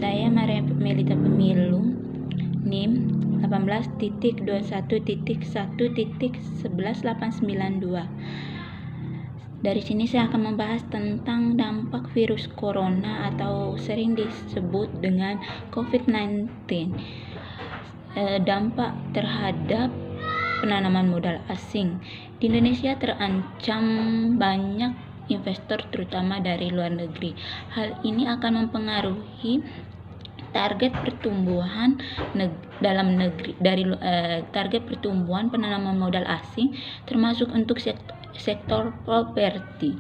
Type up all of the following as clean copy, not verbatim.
Saya Maria Melita Pemilu, NIM 18.21.1.11892. Dari sini saya akan membahas tentang dampak virus corona atau sering disebut dengan COVID-19. Dampak terhadap penanaman modal asing. Di Indonesia terancam banyak investor terutama dari luar negeri. Hal ini akan mempengaruhi target pertumbuhan dalam negeri target pertumbuhan penanaman modal asing termasuk untuk sektor properti.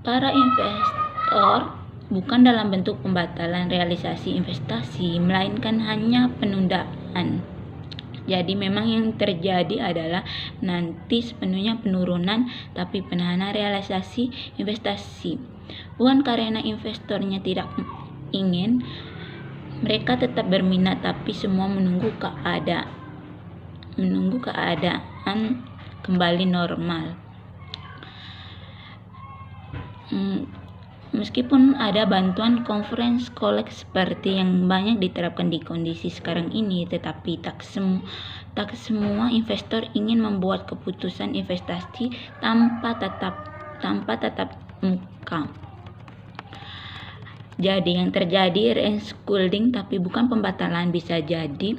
Para investor bukan dalam bentuk pembatalan realisasi investasi, melainkan hanya penundaan. Jadi memang yang terjadi adalah nanti sepenuhnya penurunan tapi penahanan realisasi investasi. Bukan karena investornya tidak ingin, mereka tetap berminat tapi semua menunggu keadaan kembali normal. Meskipun ada bantuan conference call seperti yang banyak diterapkan di kondisi sekarang ini, tetapi tak semua investor ingin membuat keputusan investasi tanpa tatap muka. Jadi yang terjadi re-schooling tapi bukan pembatalan, bisa jadi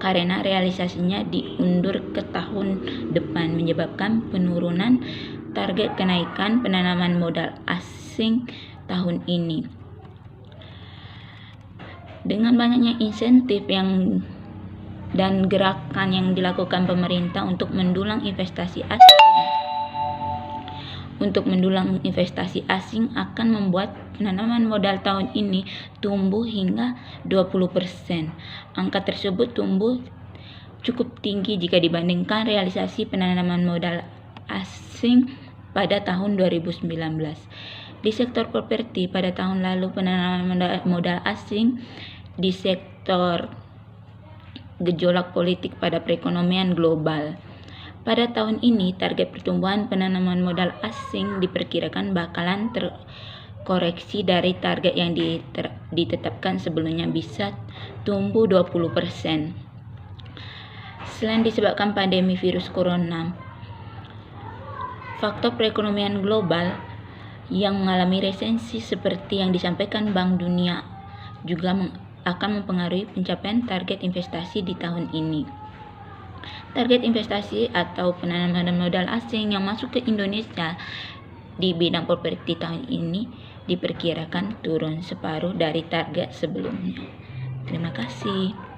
karena realisasinya diundur ke tahun depan, menyebabkan penurunan target kenaikan penanaman modal asing tahun ini. Dengan banyaknya insentif dan gerakan yang dilakukan pemerintah untuk mendulang investasi asing akan membuat penanaman modal tahun ini tumbuh hingga 20%. Angka tersebut tumbuh cukup tinggi jika dibandingkan realisasi penanaman modal asing pada tahun 2019. Di sektor properti pada tahun lalu penanaman modal asing di sektor gejolak politik pada perekonomian global. Pada tahun ini target pertumbuhan penanaman modal asing diperkirakan bakalan terkoreksi dari target yang ditetapkan sebelumnya, bisa tumbuh 20%. Selain disebabkan pandemi virus corona, faktor perekonomian global yang mengalami resesi seperti yang disampaikan Bank Dunia juga akan mempengaruhi pencapaian target investasi di tahun ini. Target investasi atau penanaman modal asing yang masuk ke Indonesia di bidang properti tahun ini diperkirakan turun separuh dari target sebelumnya. Terima kasih.